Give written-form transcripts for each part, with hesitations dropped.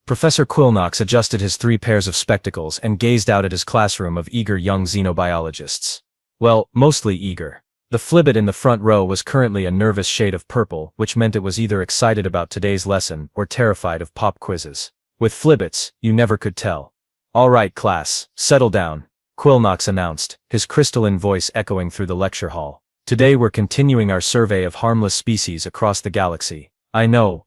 Professor Quillnox adjusted his 3 pairs of spectacles and gazed out at his classroom of eager young xenobiologists. Well, mostly eager. The flibbit in the front row was currently a nervous shade of purple, which meant it was either excited about today's lesson or terrified of pop quizzes. With flibbits, you never could tell. "All right, class, settle down," Quillnox announced, his crystalline voice echoing through the lecture hall. "Today we're continuing our survey of harmless species across the galaxy. I know,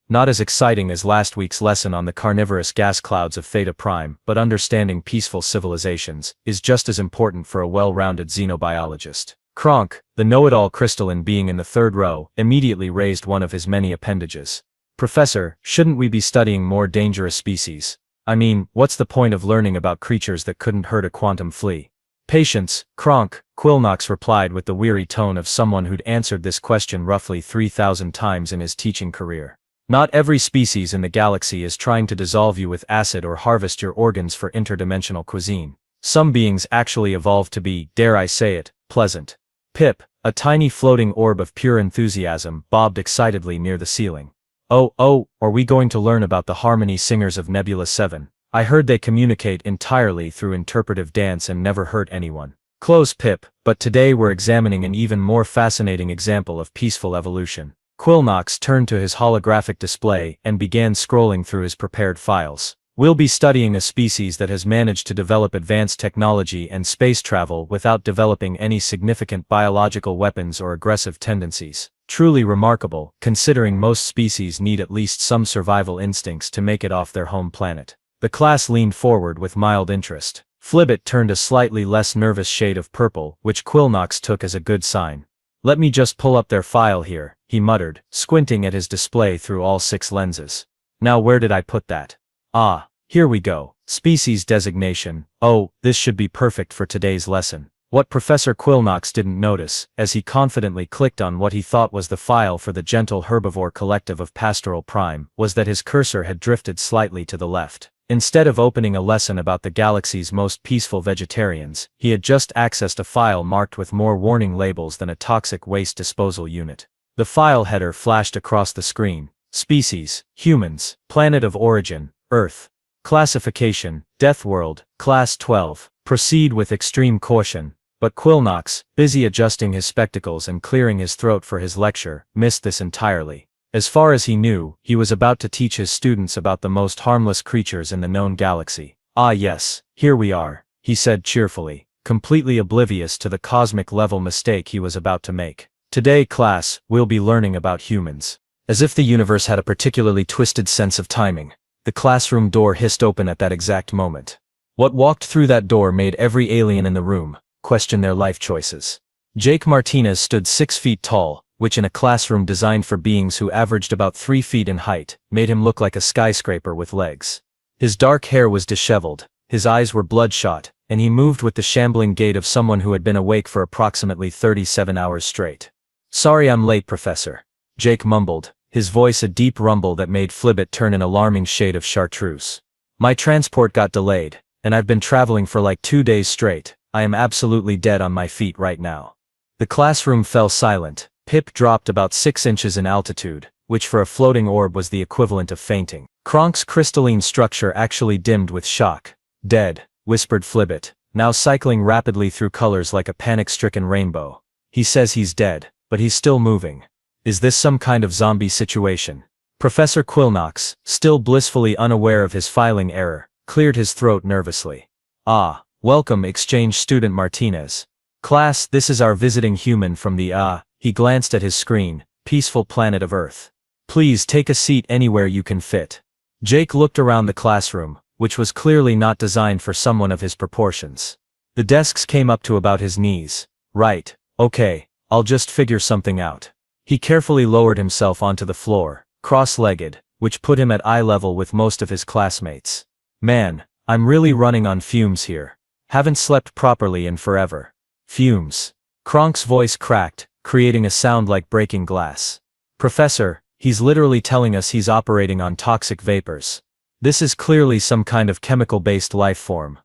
not as exciting as last week's lesson on the carnivorous gas clouds of Theta Prime, but understanding peaceful civilizations is just as important for a well-rounded xenobiologist." Kronk, the know-it-all crystalline being in the 3rd row, immediately raised one of his many appendages. "Professor, shouldn't we be studying more dangerous species? I mean, what's the point of learning about creatures that couldn't hurt a quantum flea?" "Patience, Kronk," Quillnox replied with the weary tone of someone who'd answered this question roughly 3,000 times in his teaching career. "Not every species in the galaxy is trying to dissolve you with acid or harvest your organs for interdimensional cuisine. Some beings actually evolved to be, dare I say it, pleasant." Pip, a tiny floating orb of pure enthusiasm, bobbed excitedly near the ceiling. Oh, are we going to learn about the harmony singers of Nebula 7? I heard they communicate entirely through interpretive dance and never hurt anyone. Close, Pip, but today we're examining an even more fascinating example of peaceful evolution. Quillnox turned to his holographic display and began scrolling through his prepared files. "We'll be studying a species that has managed to develop advanced technology and space travel without developing any significant biological weapons or aggressive tendencies. Truly remarkable, considering most species need at least some survival instincts to make it off their home planet." The class leaned forward with mild interest. Flibbit turned a slightly less nervous shade of purple, which Quillnox took as a good sign. "Let me just pull up their file here," he muttered, squinting at his display through all 6 lenses. "Now where did I put that? Ah, here we go. Species designation. Oh, this should be perfect for today's lesson." What Professor Quillnox didn't notice, as he confidently clicked on what he thought was the file for the gentle herbivore collective of Pastoral Prime, was that his cursor had drifted slightly to the left. Instead of opening a lesson about the galaxy's most peaceful vegetarians, he had just accessed a file marked with more warning labels than a toxic waste disposal unit. The file header flashed across the screen. Species, humans, planet of origin, Earth. Classification, Deathworld, Class 12. Proceed with extreme caution. But Quillnox, busy adjusting his spectacles and clearing his throat for his lecture, missed this entirely. As far as he knew, he was about to teach his students about the most harmless creatures in the known galaxy. "Ah yes, here we are," he said cheerfully, completely oblivious to the cosmic-level mistake he was about to make. "Today, class, we'll be learning about humans." As if the universe had a particularly twisted sense of timing, the classroom door hissed open at that exact moment. What walked through that door made every alien in the room question their life choices. Jake Martinez stood 6 feet tall, which in a classroom designed for beings who averaged about 3 feet in height, made him look like a skyscraper with legs. His dark hair was disheveled, his eyes were bloodshot, and he moved with the shambling gait of someone who had been awake for approximately 37 hours straight. "Sorry I'm late, Professor," Jake mumbled, his voice a deep rumble that made Flibbit turn an alarming shade of chartreuse. "My transport got delayed, and I've been traveling for like 2 days straight. I am absolutely dead on my feet right now." The classroom fell silent. Pip dropped about 6 inches in altitude, which for a floating orb was the equivalent of fainting. Kronk's crystalline structure actually dimmed with shock. "Dead," whispered Flibbit, now cycling rapidly through colors like a panic-stricken rainbow. "He says he's dead, but he's still moving. Is this some kind of zombie situation?" Professor Quillnox, still blissfully unaware of his filing error, cleared his throat nervously. "Ah, welcome exchange student Martinez. Class, this is our visiting human from the he glanced at his screen, peaceful planet of Earth. Please take a seat anywhere you can fit." Jake looked around the classroom, which was clearly not designed for someone of his proportions. The desks came up to about his knees. "Right, okay, I'll just figure something out." He carefully lowered himself onto the floor, cross-legged, which put him at eye level with most of his classmates. "Man, I'm really running on fumes here. Haven't slept properly in forever." "Fumes." Kronk's voice cracked, creating a sound like breaking glass. "Professor, he's literally telling us he's operating on toxic vapors. This is clearly some kind of chemical-based life form."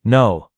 No,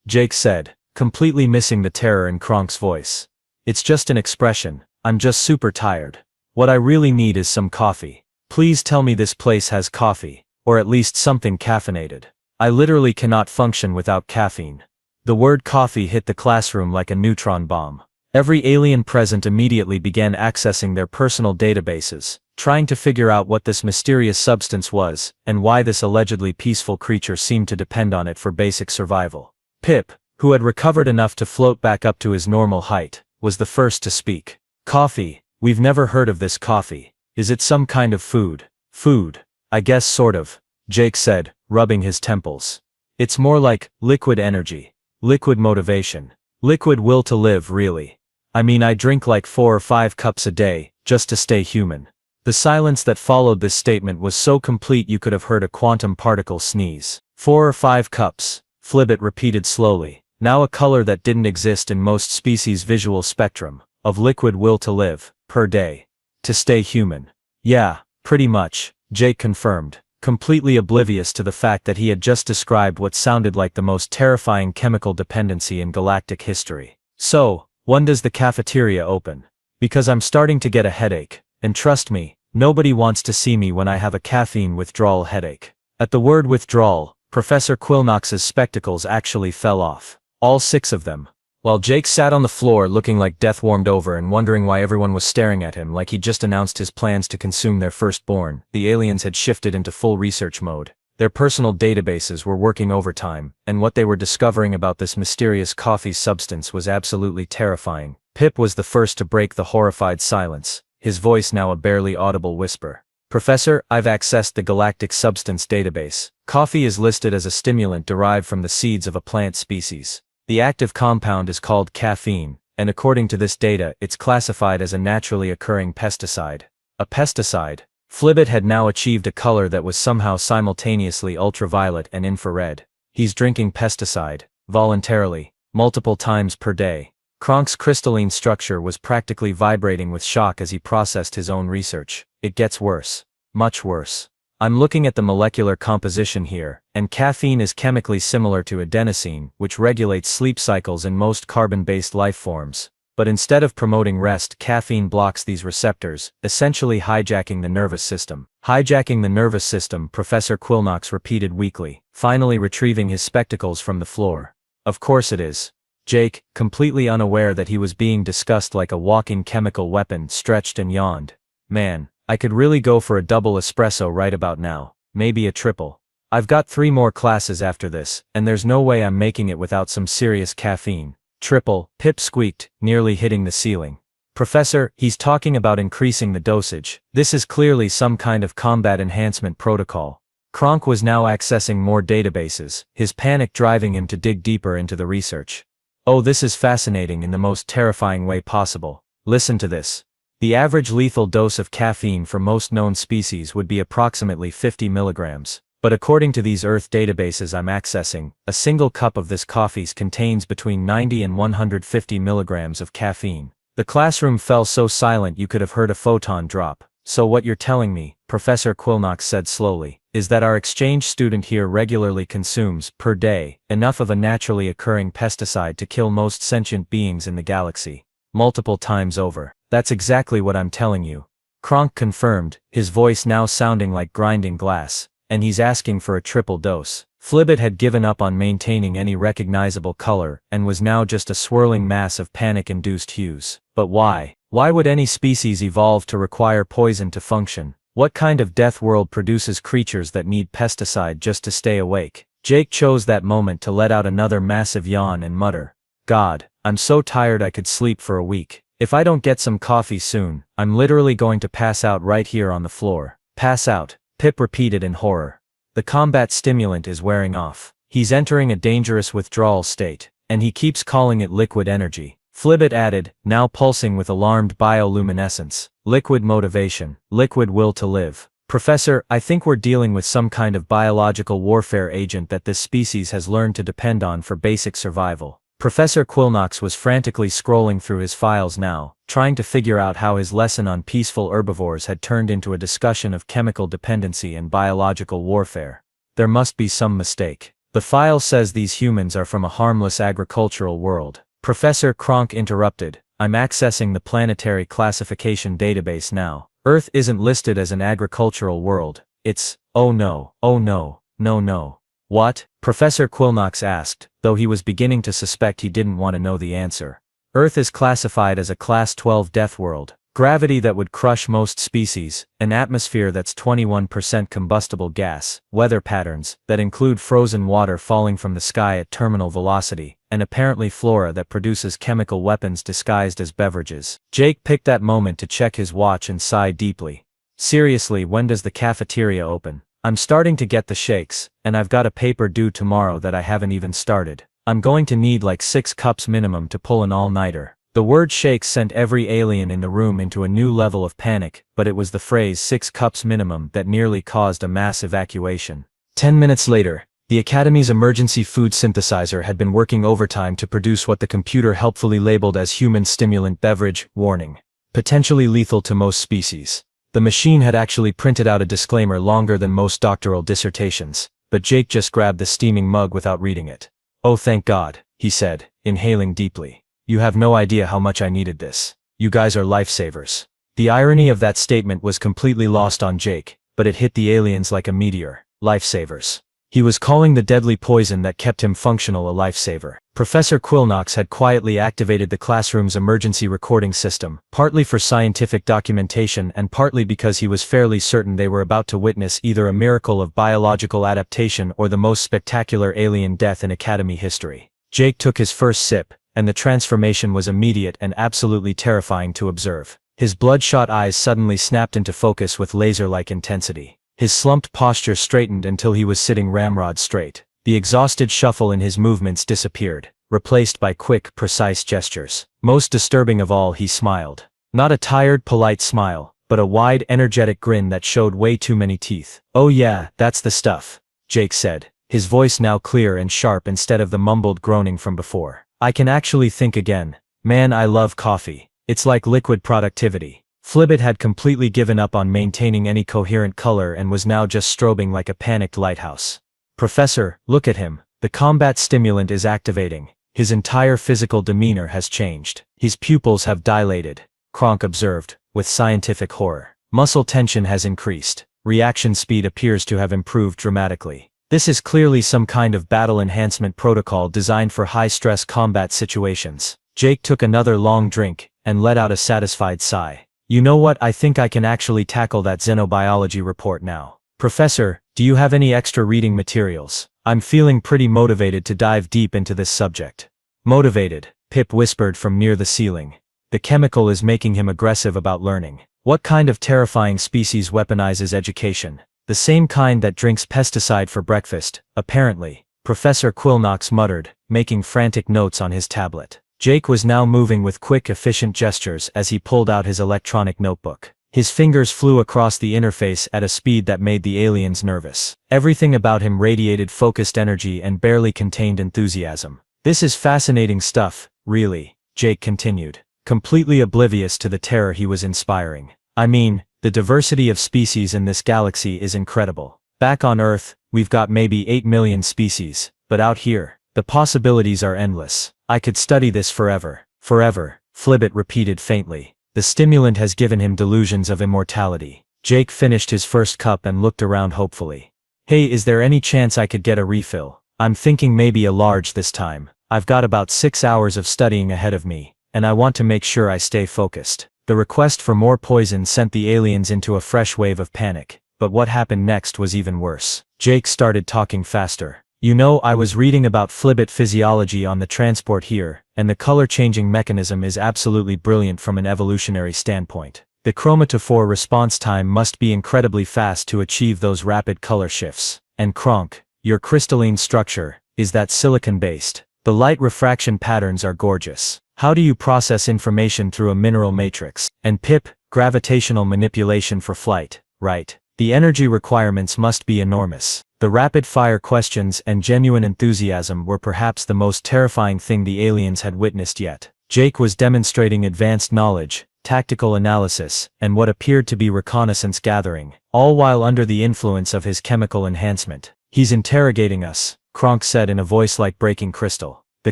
Jake said, completely missing the terror in Kronk's voice. "It's just an expression. I'm just super tired. What I really need is some coffee. Please tell me this place has coffee, or at least something caffeinated. I literally cannot function without caffeine. The word coffee hit the classroom like a neutron bomb. Every alien present immediately began accessing their personal databases, trying to figure out what this mysterious substance was, and why this allegedly peaceful creature seemed to depend on it for basic survival. Pip, who had recovered enough to float back up to his normal height, was the first to speak. Coffee? We've never heard of this coffee. Is it some kind of food? Food? I guess sort of, Jake said, rubbing his temples. It's more like liquid energy, liquid motivation, liquid will to live, really. I mean, I drink like 4 or 5 cups a day, just to stay human. The silence that followed this statement was so complete you could have heard a quantum particle sneeze. 4 or 5 cups, Flibbit repeated slowly, now a color that didn't exist in most species' visual spectrum, of liquid will to live, per day. To stay human. Yeah, pretty much, Jake confirmed, completely oblivious to the fact that he had just described what sounded like the most terrifying chemical dependency in galactic history. So, when does the cafeteria open? Because I'm starting to get a headache, and trust me, nobody wants to see me when I have a caffeine withdrawal headache. At the word withdrawal, Professor Quillnox's spectacles actually fell off. All 6 of them. While Jake sat on the floor looking like death warmed over and wondering why everyone was staring at him like he'd just announced his plans to consume their firstborn, the aliens had shifted into full research mode. Their personal databases were working overtime, and what they were discovering about this mysterious coffee substance was absolutely terrifying. Pip was the first to break the horrified silence, his voice now a barely audible whisper. Professor, I've accessed the galactic substance database. Coffee is listed as a stimulant derived from the seeds of a plant species. The active compound is called caffeine, and according to this data, it's classified as a naturally occurring pesticide. A pesticide? Flibbit had now achieved a color that was somehow simultaneously ultraviolet and infrared. He's drinking pesticide, voluntarily, multiple times per day. Kronk's crystalline structure was practically vibrating with shock as he processed his own research. It gets worse. Much worse. I'm looking at the molecular composition here, and caffeine is chemically similar to adenosine, which regulates sleep cycles in most carbon-based life forms. But instead of promoting rest, caffeine blocks these receptors, essentially hijacking the nervous system. Hijacking the nervous system, Professor Quillnox repeated weakly, finally retrieving his spectacles from the floor. Of course it is. Jake, completely unaware that he was being discussed like a walking chemical weapon, stretched and yawned. Man, I could really go for a double espresso right about now, maybe a triple. I've got 3 more classes after this, and there's no way I'm making it without some serious caffeine. Triple, Pip squeaked, nearly hitting the ceiling. Professor, he's talking about increasing the dosage. This is clearly some kind of combat enhancement protocol. Kronk was now accessing more databases, his panic driving him to dig deeper into the research. Oh, this is fascinating in the most terrifying way possible. Listen to this. The average lethal dose of caffeine for most known species would be approximately 50 milligrams. But according to these Earth databases I'm accessing, a single cup of this coffee contains between 90 and 150 milligrams of caffeine. The classroom fell so silent you could have heard a photon drop. So what you're telling me, Professor Quillnox said slowly, is that our exchange student here regularly consumes, per day, enough of a naturally occurring pesticide to kill most sentient beings in the galaxy. Multiple times over. That's exactly what I'm telling you. Kronk confirmed, his voice now sounding like grinding glass. And he's asking for a triple dose. Flibbit had given up on maintaining any recognizable color, and was now just a swirling mass of panic-induced hues. But why? Why would any species evolve to require poison to function? What kind of death world produces creatures that need pesticide just to stay awake? Jake chose that moment to let out another massive yawn and mutter, God, I'm so tired I could sleep for a week. If I don't get some coffee soon, I'm literally going to pass out right here on the floor. Pass out. Pip repeated in horror. The combat stimulant is wearing off. He's entering a dangerous withdrawal state, and he keeps calling it liquid energy. Flibbit added, now pulsing with alarmed bioluminescence. Liquid motivation, liquid will to live. Professor, I think we're dealing with some kind of biological warfare agent that this species has learned to depend on for basic survival. Professor Quillnox was frantically scrolling through his files now, trying to figure out how his lesson on peaceful herbivores had turned into a discussion of chemical dependency and biological warfare. There must be some mistake. The file says these humans are from a harmless agricultural world. Professor Kronk interrupted, I'm accessing the planetary classification database now. Earth isn't listed as an agricultural world. It's, oh no, no. What? Professor Quillnox asked, though he was beginning to suspect he didn't want to know the answer. Earth is classified as a Class 12 death world. Gravity that would crush most species, an atmosphere that's 21% combustible gas, weather patterns that include frozen water falling from the sky at terminal velocity, and apparently flora that produces chemical weapons disguised as beverages. Jake picked that moment to check his watch and sigh deeply. Seriously, when does the cafeteria open? I'm starting to get the shakes, and I've got a paper due tomorrow that I haven't even started. I'm going to need like 6 cups minimum to pull an all-nighter. The word shakes sent every alien in the room into a new level of panic, but it was the phrase 6 cups minimum that nearly caused a mass evacuation. 10 minutes later, the Academy's emergency food synthesizer had been working overtime to produce what the computer helpfully labeled as human stimulant beverage, warning. Potentially lethal to most species. The machine had actually printed out a disclaimer longer than most doctoral dissertations, but Jake just grabbed the steaming mug without reading it. Oh, thank God, he said, inhaling deeply. You have no idea how much I needed this. You guys are lifesavers. The irony of that statement was completely lost on Jake, but it hit the aliens like a meteor. Lifesavers. He was calling the deadly poison that kept him functional a lifesaver. Professor Quillnox had quietly activated the classroom's emergency recording system, partly for scientific documentation and partly because he was fairly certain they were about to witness either a miracle of biological adaptation or the most spectacular alien death in Academy history. Jake took his first sip, and the transformation was immediate and absolutely terrifying to observe. His bloodshot eyes suddenly snapped into focus with laser-like intensity. His slumped posture straightened until he was sitting ramrod straight. The exhausted shuffle in his movements disappeared, replaced by quick, precise gestures. Most disturbing of all, he smiled. Not a tired, polite smile, but a wide, energetic grin that showed way too many teeth. Oh yeah, that's the stuff, Jake said, his voice now clear and sharp instead of the mumbled groaning from before. I can actually think again. Man, I love coffee. It's like liquid productivity. Flibbit had completely given up on maintaining any coherent color and was now just strobing like a panicked lighthouse. Professor, look at him. The combat stimulant is activating. His entire physical demeanor has changed. His pupils have dilated, Kronk observed, with scientific horror. Muscle tension has increased. Reaction speed appears to have improved dramatically. This is clearly some kind of battle enhancement protocol designed for high-stress combat situations. Jake took another long drink, and let out a satisfied sigh. You know what, I think I can actually tackle that xenobiology report now. Professor, do you have any extra reading materials? I'm feeling pretty motivated to dive deep into this subject. Motivated, Pip whispered from near the ceiling. The chemical is making him aggressive about learning. What kind of terrifying species weaponizes education? The same kind that drinks pesticide for breakfast, apparently, Professor Quillnox muttered, making frantic notes on his tablet. Jake was now moving with quick, efficient gestures as he pulled out his electronic notebook. His fingers flew across the interface at a speed that made the aliens nervous. Everything about him radiated focused energy and barely contained enthusiasm. This is fascinating stuff, really, Jake continued, completely oblivious to the terror he was inspiring. I mean, the diversity of species in this galaxy is incredible. Back on Earth, we've got maybe 8 million species, but out here, the possibilities are endless. I could study this forever. Forever, Flibbit repeated faintly. The stimulant has given him delusions of immortality. Jake finished his first cup and looked around hopefully. Hey, is there any chance I could get a refill? I'm thinking maybe a large this time. I've got about 6 hours of studying ahead of me, and I want to make sure I stay focused. The request for more poison sent the aliens into a fresh wave of panic, but what happened next was even worse. Jake started talking faster. You know, I was reading about Flibbit physiology on the transport here, and the color-changing mechanism is absolutely brilliant from an evolutionary standpoint. The chromatophore response time must be incredibly fast to achieve those rapid color shifts. And Kronk, your crystalline structure, is that silicon-based. The light refraction patterns are gorgeous. How do you process information through a mineral matrix? And Pip, gravitational manipulation for flight, right? The energy requirements must be enormous. The rapid-fire questions and genuine enthusiasm were perhaps the most terrifying thing the aliens had witnessed yet. Jake was demonstrating advanced knowledge, tactical analysis, and what appeared to be reconnaissance gathering, all while under the influence of his chemical enhancement. He's interrogating us, Kronk said in a voice like breaking crystal. The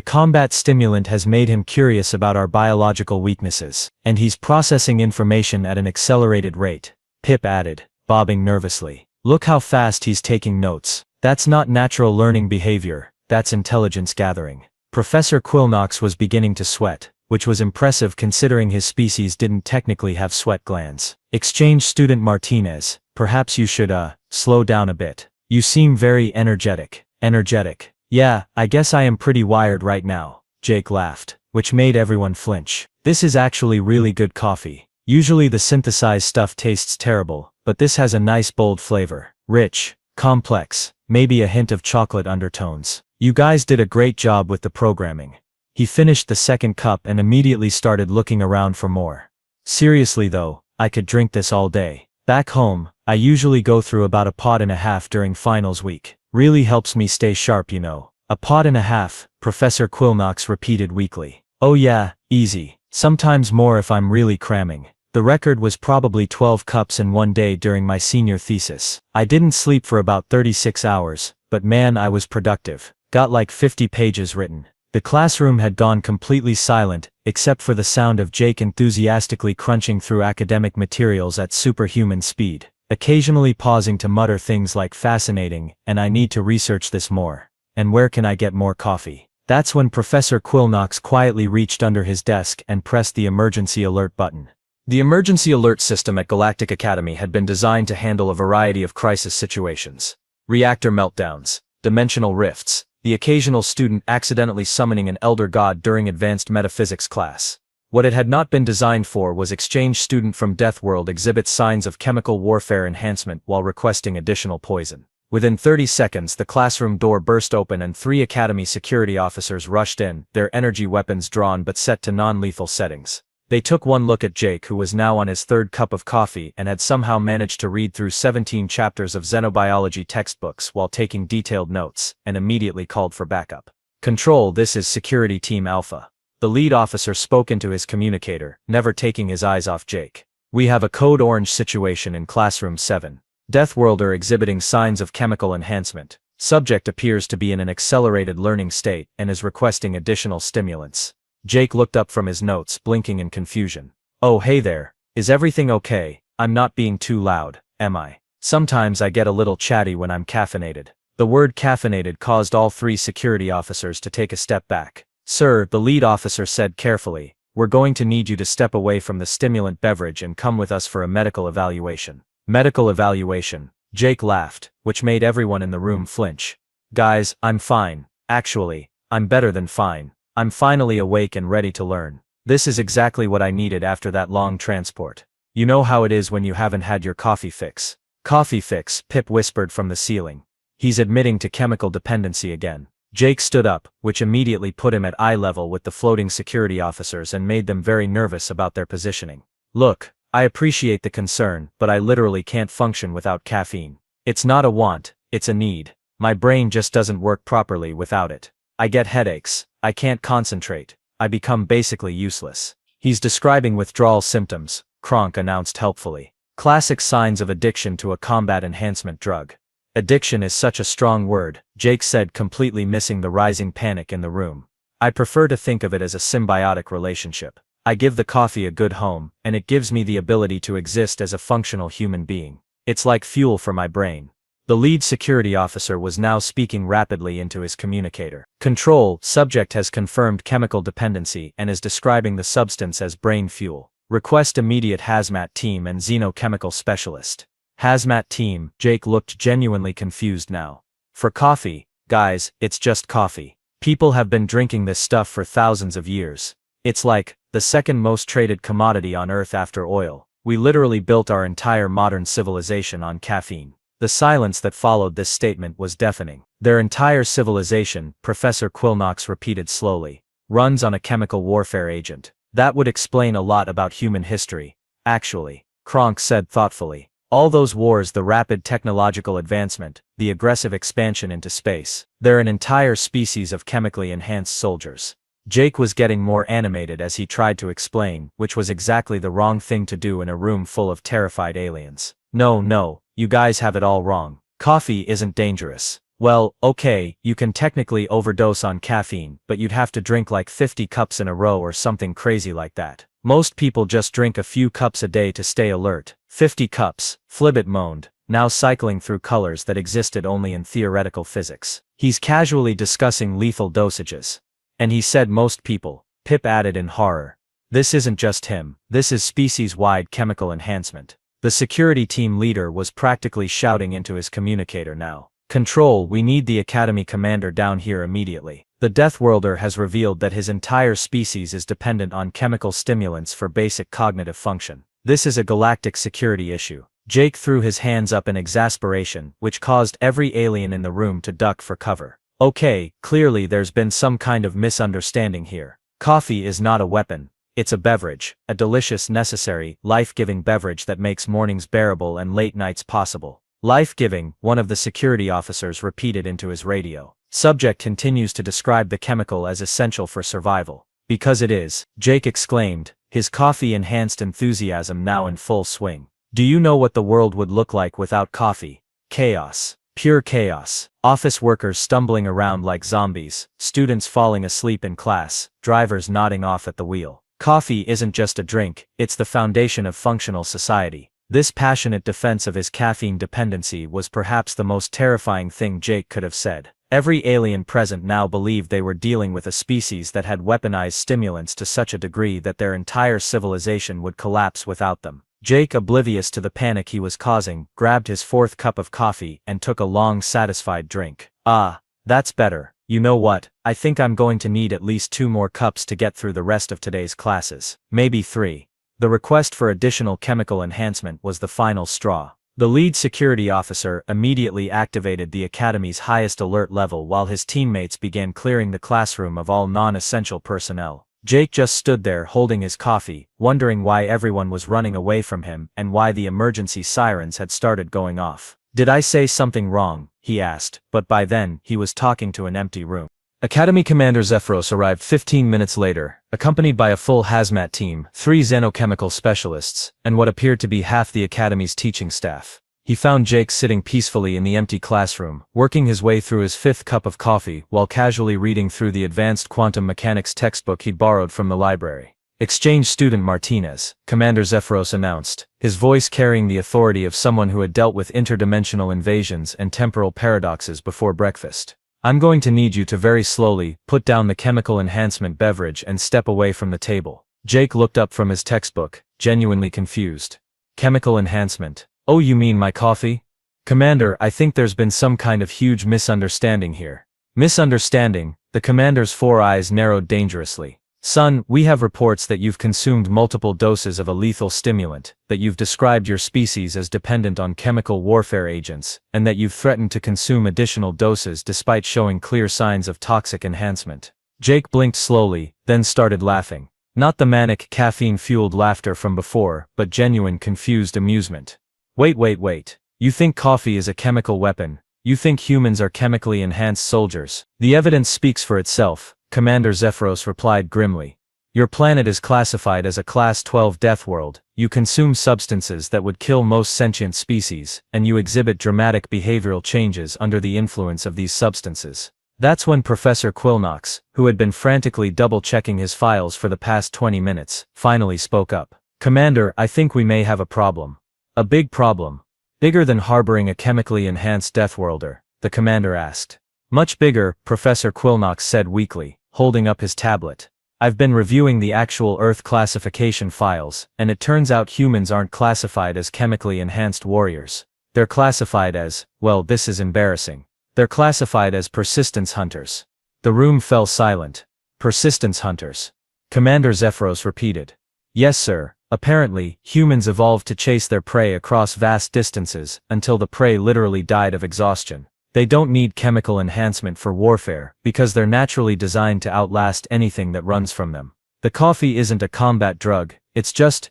combat stimulant has made him curious about our biological weaknesses, and he's processing information at an accelerated rate, Pip added, bobbing nervously. Look how fast he's taking notes. That's not natural learning behavior, that's intelligence gathering. Professor Quillnox was beginning to sweat, which was impressive considering his species didn't technically have sweat glands. Exchange student Martinez, perhaps you should, slow down a bit. You seem very energetic. Energetic. Yeah, I guess I am pretty wired right now, Jake laughed, which made everyone flinch. This is actually really good coffee. Usually the synthesized stuff tastes terrible, but this has a nice bold flavor. Rich, complex, maybe a hint of chocolate undertones. You guys did a great job with the programming. He finished the second cup and immediately started looking around for more. Seriously though, I could drink this all day. Back home, I usually go through about a pot and a half during finals week. Really helps me stay sharp, you know. A pot and a half, Professor Quillnox repeated weakly. Oh yeah, easy. Sometimes more if I'm really cramming. The record was probably 12 cups in one day during my senior thesis. I didn't sleep for about 36 hours, but man, I was productive. Got like 50 pages written. The classroom had gone completely silent, except for the sound of Jake enthusiastically crunching through academic materials at superhuman speed, occasionally pausing to mutter things like fascinating, and I need to research this more. And where can I get more coffee? That's when Professor Quillnox quietly reached under his desk and pressed the emergency alert button. The emergency alert system at Galactic Academy had been designed to handle a variety of crisis situations. Reactor meltdowns, dimensional rifts, the occasional student accidentally summoning an elder god during advanced metaphysics class. What it had not been designed for was exchange student from Deathworld exhibits signs of chemical warfare enhancement while requesting additional poison. Within 30 seconds the classroom door burst open and 3 Academy security officers rushed in, their energy weapons drawn but set to non-lethal settings. They took one look at Jake, who was now on his 3rd cup of coffee and had somehow managed to read through 17 chapters of xenobiology textbooks while taking detailed notes, and immediately called for backup. Control, this is Security Team Alpha. The lead officer spoke into his communicator, never taking his eyes off Jake. We have a code orange situation in classroom 7. Deathworlder exhibiting signs of chemical enhancement. Subject appears to be in an accelerated learning state and is requesting additional stimulants. Jake looked up from his notes, blinking in confusion. Oh hey there, is everything okay? I'm not being too loud, am I? Sometimes I get a little chatty when I'm caffeinated. The word caffeinated caused all 3 security officers to take a step back. Sir, the lead officer said carefully, we're going to need you to step away from the stimulant beverage and come with us for a medical evaluation. Medical evaluation, Jake laughed, which made everyone in the room flinch. Guys, I'm fine. Actually, I'm better than fine. I'm finally awake and ready to learn. This is exactly what I needed after that long transport. You know how it is when you haven't had your coffee fix. Coffee fix, Pip whispered from the ceiling. He's admitting to chemical dependency again. Jake stood up, which immediately put him at eye level with the floating security officers and made them very nervous about their positioning. Look, I appreciate the concern, but I literally can't function without caffeine. It's not a want, it's a need. My brain just doesn't work properly without it. I get headaches, I can't concentrate, I become basically useless. He's describing withdrawal symptoms, Kronk announced helpfully. Classic signs of addiction to a combat enhancement drug. Addiction is such a strong word, Jake said, completely missing the rising panic in the room. I prefer to think of it as a symbiotic relationship. I give the coffee a good home, and it gives me the ability to exist as a functional human being. It's like fuel for my brain. The lead security officer was now speaking rapidly into his communicator. Control, subject has confirmed chemical dependency and is describing the substance as brain fuel. Request immediate hazmat team and xenochemical specialist. Hazmat team, Jake looked genuinely confused now. For coffee, guys, it's just coffee. People have been drinking this stuff for thousands of years. It's like the second most traded commodity on Earth after oil. We literally built our entire modern civilization on caffeine. The silence that followed this statement was deafening. Their entire civilization, Professor Quillnox repeated slowly, runs on a chemical warfare agent. That would explain a lot about human history. Actually, Kronk said thoughtfully. All those wars, the rapid technological advancement, the aggressive expansion into space, they're an entire species of chemically enhanced soldiers. Jake was getting more animated as he tried to explain, which was exactly the wrong thing to do in a room full of terrified aliens. No, you guys have it all wrong. Coffee isn't dangerous. Well, okay, you can technically overdose on caffeine, but you'd have to drink like 50 cups in a row or something crazy like that. Most people just drink a few cups a day to stay alert. 50 cups, Flibbit moaned, now cycling through colors that existed only in theoretical physics. He's casually discussing lethal dosages. And he said most people, Pip added in horror. This isn't just him, this is species-wide chemical enhancement. The security team leader was practically shouting into his communicator now. Control, we need the Academy commander down here immediately. The Deathworlder has revealed that his entire species is dependent on chemical stimulants for basic cognitive function. This is a galactic security issue. Jake threw his hands up in exasperation, which caused every alien in the room to duck for cover. Okay, clearly there's been some kind of misunderstanding here. Coffee is not a weapon. It's a beverage, a delicious, necessary, life-giving beverage that makes mornings bearable and late nights possible. Life-giving, one of the security officers repeated into his radio. Subject continues to describe the chemical as essential for survival. Because it is, Jake exclaimed, his coffee-enhanced enthusiasm now in full swing. Do you know what the world would look like without coffee? Chaos. Pure chaos. Office workers stumbling around like zombies, students falling asleep in class, drivers nodding off at the wheel. Coffee isn't just a drink, it's the foundation of functional society. This passionate defense of his caffeine dependency was perhaps the most terrifying thing Jake could have said. Every alien present now believed they were dealing with a species that had weaponized stimulants to such a degree that their entire civilization would collapse without them. Jake, oblivious to the panic he was causing, grabbed his fourth cup of coffee and took a long, satisfied drink. Ah, that's better. You know what, I think I'm going to need at least 2 more cups to get through the rest of today's classes. Maybe 3. The request for additional chemical enhancement was the final straw. The lead security officer immediately activated the Academy's highest alert level while his teammates began clearing the classroom of all non-essential personnel. Jake just stood there holding his coffee, wondering why everyone was running away from him and why the emergency sirens had started going off. Did I say something wrong? He asked, but by then, he was talking to an empty room. Academy Commander Zephyros arrived 15 minutes later, accompanied by a full hazmat team, 3 xenochemical specialists, and what appeared to be half the Academy's teaching staff. He found Jake sitting peacefully in the empty classroom, working his way through his 5th cup of coffee while casually reading through the advanced quantum mechanics textbook he'd borrowed from the library. Exchange student Martinez, Commander Zephyros announced, his voice carrying the authority of someone who had dealt with interdimensional invasions and temporal paradoxes before breakfast. I'm going to need you to very slowly put down the chemical enhancement beverage and step away from the table. Jake looked up from his textbook, genuinely confused. Chemical enhancement. Oh, you mean my coffee? Commander, I think there's been some kind of huge misunderstanding here. Misunderstanding? The commander's 4 eyes narrowed dangerously. Son, we have reports that you've consumed multiple doses of a lethal stimulant, that you've described your species as dependent on chemical warfare agents, and that you've threatened to consume additional doses despite showing clear signs of toxic enhancement. Jake blinked slowly, then started laughing. Not the manic, caffeine-fueled laughter from before, but genuine, confused amusement. Wait. You think coffee is a chemical weapon? You think humans are chemically enhanced soldiers? The evidence speaks for itself, Commander Zephyros replied grimly. Your planet is classified as a Class 12 death world, you consume substances that would kill most sentient species, and you exhibit dramatic behavioral changes under the influence of these substances. That's when Professor Quillnox, who had been frantically double-checking his files for the past 20 minutes, finally spoke up. Commander, I think we may have a problem. A big problem. Bigger than harboring a chemically enhanced Deathworlder, the commander asked. Much bigger, Professor Quillnox said weakly, holding up his tablet. I've been reviewing the actual Earth classification files, and it turns out humans aren't classified as chemically enhanced warriors. They're classified as, well, this is embarrassing. They're classified as persistence hunters. The room fell silent. Persistence hunters. Commander Zephyros repeated. Yes, sir. Apparently, humans evolved to chase their prey across vast distances until the prey literally died of exhaustion. They don't need chemical enhancement for warfare because they're naturally designed to outlast anything that runs from them. The coffee isn't a combat drug, it's just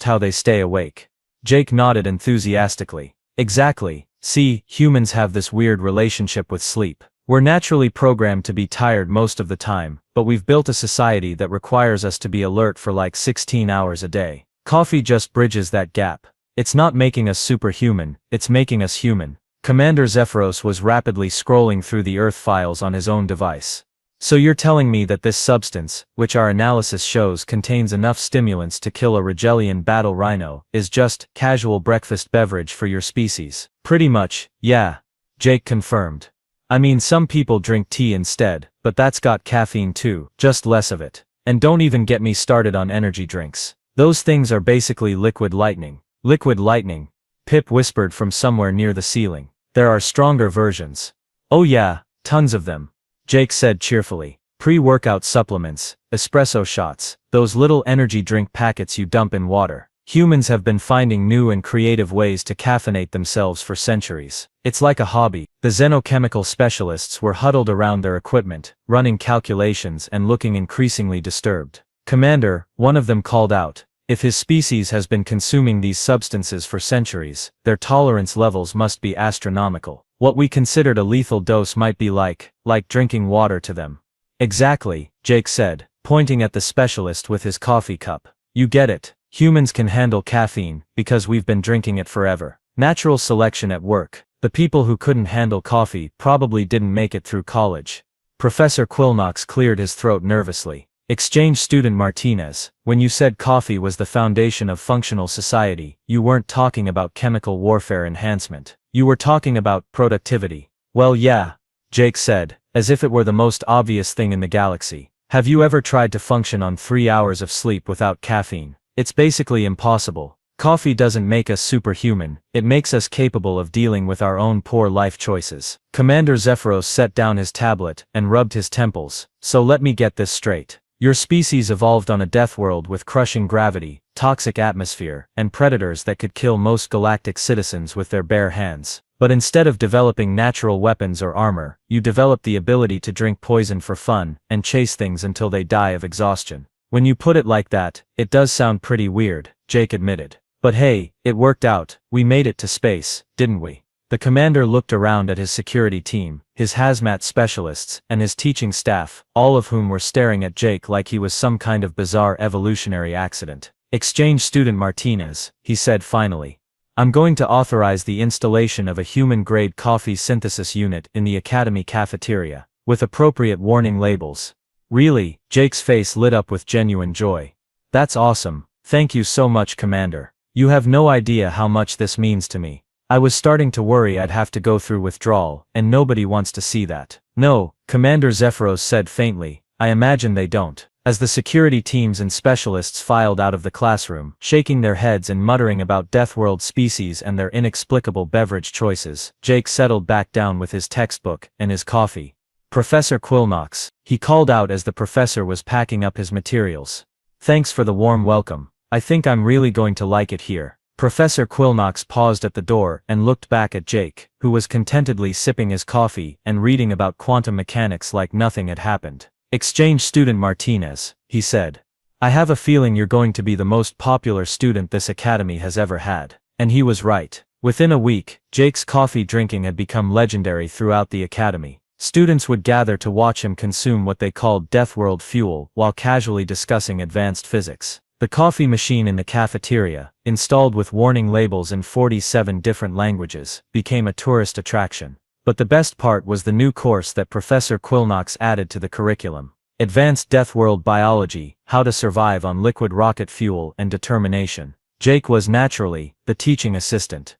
how they stay awake. Jake nodded enthusiastically. Exactly. See, humans have this weird relationship with sleep. We're naturally programmed to be tired most of the time, but we've built a society that requires us to be alert for like 16 hours a day. Coffee just bridges that gap. It's not making us superhuman, it's making us human. Commander Zephyros was rapidly scrolling through the Earth files on his own device. So you're telling me that this substance, which our analysis shows contains enough stimulants to kill a Rigelian battle rhino, is just casual breakfast beverage for your species? Pretty much, yeah, Jake confirmed. I mean, some people drink tea instead, but that's got caffeine too, just less of it. And don't even get me started on energy drinks. Those things are basically liquid lightning. Liquid lightning? Pip whispered from somewhere near the ceiling. There are stronger versions. Oh yeah, tons of them, Jake said cheerfully. Pre-workout supplements, espresso shots, those little energy drink packets you dump in water. Humans have been finding new and creative ways to caffeinate themselves for centuries. It's like a hobby. The xenochemical specialists were huddled around their equipment, running calculations and looking increasingly disturbed. Commander, one of them called out, if his species has been consuming these substances for centuries, their tolerance levels must be astronomical. What we considered a lethal dose might be like drinking water to them. Exactly, Jake said, pointing at the specialist with his coffee cup. You get it. Humans can handle caffeine, because we've been drinking it forever. Natural selection at work. The people who couldn't handle coffee probably didn't make it through college. Professor Quillnox cleared his throat nervously. Exchange student Martinez, when you said coffee was the foundation of functional society, you weren't talking about chemical warfare enhancement. You were talking about productivity. Well yeah, Jake said, as if it were the most obvious thing in the galaxy. Have you ever tried to function on 3 hours of sleep without caffeine? It's basically impossible. Coffee doesn't make us superhuman, it makes us capable of dealing with our own poor life choices. Commander Zephyros set down his tablet and rubbed his temples. So let me get this straight. Your species evolved on a death world with crushing gravity, toxic atmosphere, and predators that could kill most galactic citizens with their bare hands. But instead of developing natural weapons or armor, you developed the ability to drink poison for fun and chase things until they die of exhaustion. When you put it like that, it does sound pretty weird, Jake admitted. But hey, it worked out. We made it to space, didn't we? The commander looked around at his security team, his hazmat specialists, and his teaching staff, all of whom were staring at Jake like he was some kind of bizarre evolutionary accident. Exchange student Martinez, he said finally. I'm going to authorize the installation of a human-grade coffee synthesis unit in the academy cafeteria, with appropriate warning labels. Really? Jake's face lit up with genuine joy. That's awesome. Thank you so much, Commander. You have no idea how much this means to me. I was starting to worry I'd have to go through withdrawal, and nobody wants to see that. No, Commander Zephyros said faintly, I imagine they don't. As the security teams and specialists filed out of the classroom, shaking their heads and muttering about Deathworld species and their inexplicable beverage choices, Jake settled back down with his textbook and his coffee. Professor Quillnox, he called out as the professor was packing up his materials. Thanks for the warm welcome. I think I'm really going to like it here. Professor Quillnox paused at the door and looked back at Jake, who was contentedly sipping his coffee and reading about quantum mechanics like nothing had happened. Exchange student Martinez, he said. I have a feeling you're going to be the most popular student this academy has ever had. And he was right. Within a week, Jake's coffee drinking had become legendary throughout the academy. Students would gather to watch him consume what they called Deathworld fuel while casually discussing advanced physics. The coffee machine in the cafeteria, installed with warning labels in 47 different languages, became a tourist attraction. But the best part was the new course that Professor Quillnox added to the curriculum. Advanced Deathworld Biology, How to Survive on Liquid Rocket Fuel and Determination. Jake was naturally the teaching assistant.